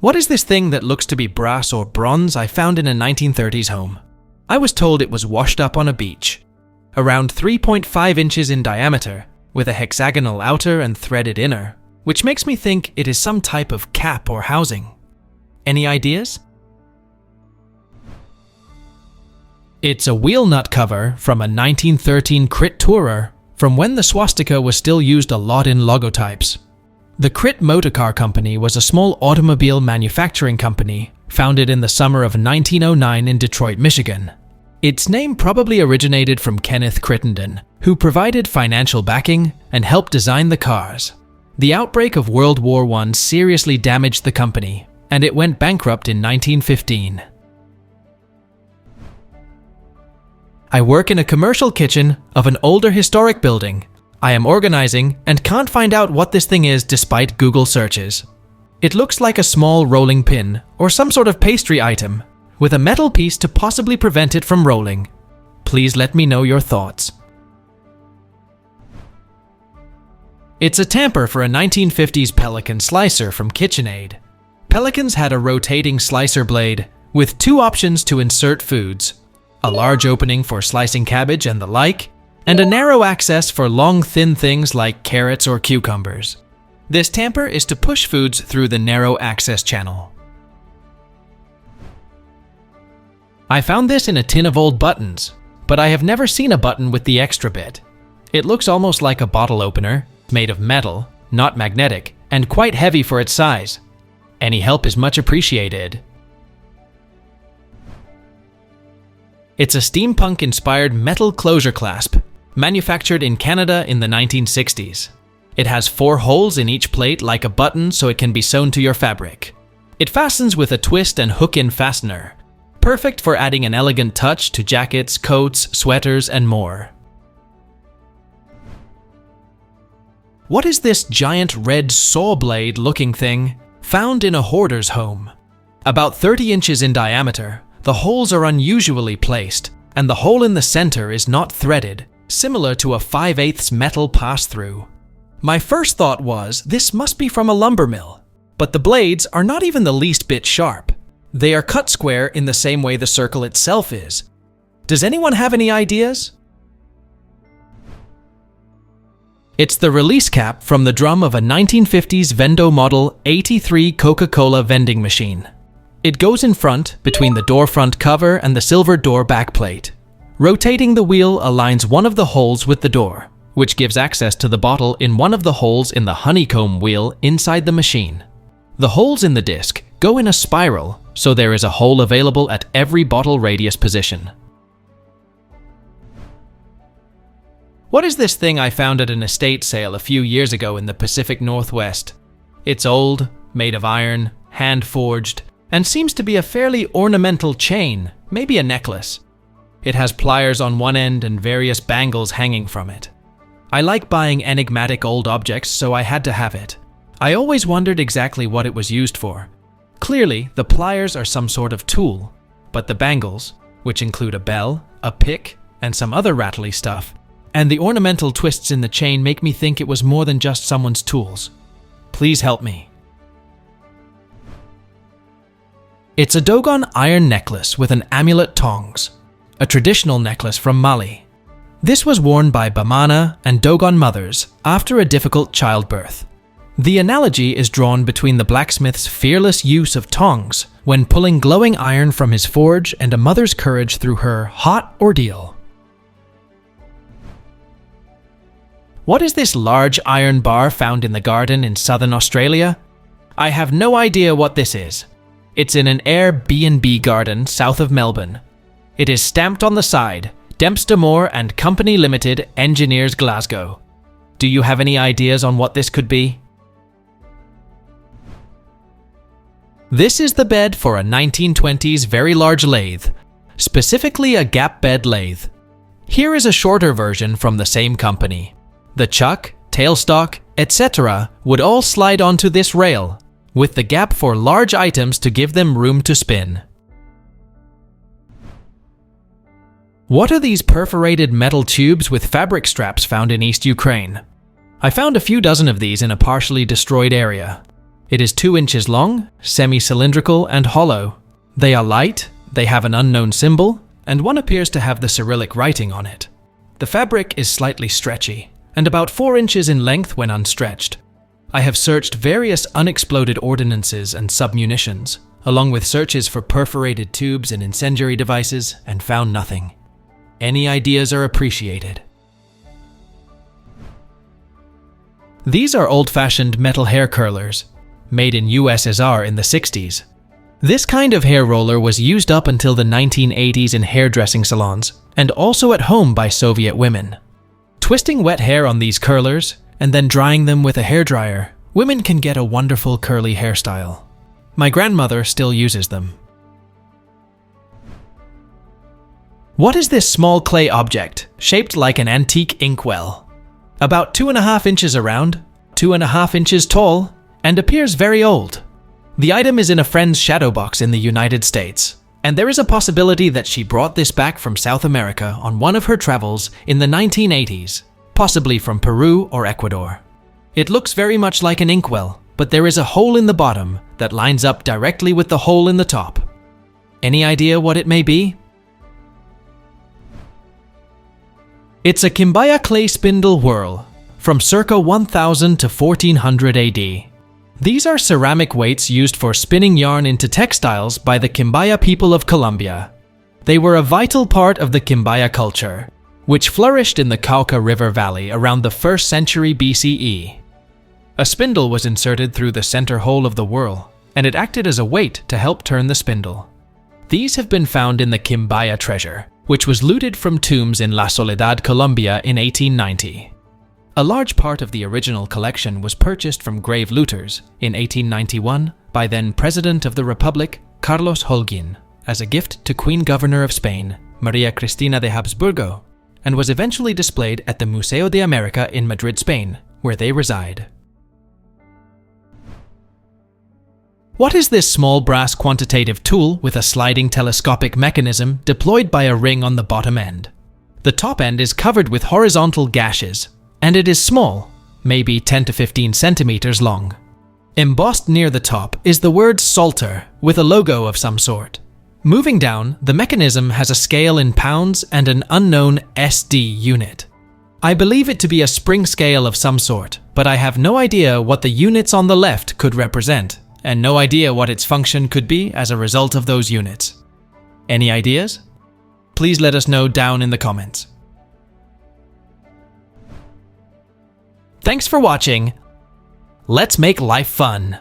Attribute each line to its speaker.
Speaker 1: What is this thing that looks to be brass or bronze I found in a 1930s home? I was told it was washed up on a beach. Around 3.5 inches in diameter, with a hexagonal outer and threaded inner, which makes me think it is some type of cap or housing. Any ideas? It's a wheel nut cover from a 1913 Crit Tourer, from when the swastika was still used a lot in logotypes. The Crit Motor Car Company was a small automobile manufacturing company founded in the summer of 1909 in Detroit, Michigan. Its name probably originated from Kenneth Crittenden, who provided financial backing and helped design the cars. The outbreak of World War I seriously damaged the company, and it went bankrupt in 1915. I work in a commercial kitchen of an older historic building. I am organizing and can't find out what this thing is despite Google searches. It looks like a small rolling pin or some sort of pastry item with a metal piece to possibly prevent it from rolling. Please let me know your thoughts. It's a tamper for a 1950s Pelican slicer from KitchenAid. Pelicans had a rotating slicer blade with two options to insert foods: a large opening for slicing cabbage and the like, and a narrow access for long thin things like carrots or cucumbers. This tamper is to push foods through the narrow access channel. I found this in a tin of old buttons, but I have never seen a button with the extra bit. It looks almost like a bottle opener, made of metal, not magnetic, and quite heavy for its size. Any help is much appreciated. It's a steampunk-inspired metal closure clasp, manufactured in Canada in the 1960s. It has 4 holes in each plate like a button so it can be sewn to your fabric. It fastens with a twist and hook-in fastener, perfect for adding an elegant touch to jackets, coats, sweaters, and more. What is this giant red saw blade looking thing found in a hoarder's home? About 30 inches in diameter, the holes are unusually placed, and the hole in the center is not threaded, similar to a 5/8 metal pass-through. My first thought was, this must be from a lumber mill, but the blades are not even the least bit sharp. They are cut square in the same way the circle itself is. Does anyone have any ideas? It's the release cap from the drum of a 1950s Vendo Model 83 Coca-Cola vending machine. It goes in front, between the door front cover and the silver door backplate. Rotating the wheel aligns one of the holes with the door, which gives access to the bottle in one of the holes in the honeycomb wheel inside the machine. The holes in the disc go in a spiral, so there is a hole available at every bottle radius position. What is this thing I found at an estate sale a few years ago in the Pacific Northwest? It's old, made of iron, hand-forged, and seems to be a fairly ornamental chain, maybe a necklace. It has pliers on one end and various bangles hanging from it. I like buying enigmatic old objects, so I had to have it. I always wondered exactly what it was used for. Clearly, the pliers are some sort of tool, but the bangles, which include a bell, a pick, and some other rattly stuff, and the ornamental twists in the chain make me think it was more than just someone's tools. Please help me. It's a Dogon iron necklace with an amulet tongs, a traditional necklace from Mali. This was worn by Bamana and Dogon mothers after a difficult childbirth. The analogy is drawn between the blacksmith's fearless use of tongs when pulling glowing iron from his forge and a mother's courage through her hot ordeal. What is this large iron bar found in the garden in southern Australia? I have no idea what this is. It's in an Airbnb garden south of Melbourne. It is stamped on the side, Dempster Moore and Company Limited, Engineers, Glasgow. Do you have any ideas on what this could be? This is the bed for a 1920s very large lathe, specifically a gap bed lathe. Here is a shorter version from the same company. The chuck, tailstock, etc. would all slide onto this rail, with the gap for large items to give them room to spin. What are these perforated metal tubes with fabric straps found in East Ukraine? I found a few dozen of these in a partially destroyed area. It is 2 inches long, semi-cylindrical, and hollow. They are light, they have an unknown symbol, and one appears to have the Cyrillic writing on it. The fabric is slightly stretchy, and about 4 inches in length when unstretched. I have searched various unexploded ordnances and submunitions, along with searches for perforated tubes and incendiary devices, and found nothing. Any ideas are appreciated. These are old-fashioned metal hair curlers, made in USSR in the 60s. This kind of hair roller was used up until the 1980s in hairdressing salons, and also at home by Soviet women. Twisting wet hair on these curlers, and then drying them with a hairdryer, women can get a wonderful curly hairstyle. My grandmother still uses them. What is this small clay object, shaped like an antique inkwell? About 2.5 inches around, 2.5 inches tall, and appears very old. The item is in a friend's shadow box in the United States, and there is a possibility that she brought this back from South America on one of her travels in the 1980s, possibly from Peru or Ecuador. It looks very much like an inkwell, but there is a hole in the bottom that lines up directly with the hole in the top. Any idea what it may be? It's a Kimbaya clay spindle whorl, from circa 1000 to 1400 AD. These are ceramic weights used for spinning yarn into textiles by the Kimbaya people of Colombia. They were a vital part of the Kimbaya culture, which flourished in the Cauca River Valley around the 1st century BCE. A spindle was inserted through the center hole of the whorl, and it acted as a weight to help turn the spindle. These have been found in the Kimbaya treasure, which was looted from tombs in La Soledad, Colombia in 1890. A large part of the original collection was purchased from grave looters in 1891 by then President of the Republic, Carlos Holguin, as a gift to Queen Governor of Spain, Maria Cristina de Habsburgo, and was eventually displayed at the Museo de America in Madrid, Spain, where they reside. What is this small brass quantitative tool with a sliding telescopic mechanism deployed by a ring on the bottom end? The top end is covered with horizontal gashes, and it is small, maybe 10 to 15 centimeters long. Embossed near the top is the word Salter with a logo of some sort. Moving down, the mechanism has a scale in pounds and an unknown SD unit. I believe it to be a spring scale of some sort, but I have no idea what the units on the left could represent, and no idea what its function could be as a result of those units. Any ideas? Please let us know down in the comments. Thanks for watching. Let's make life fun.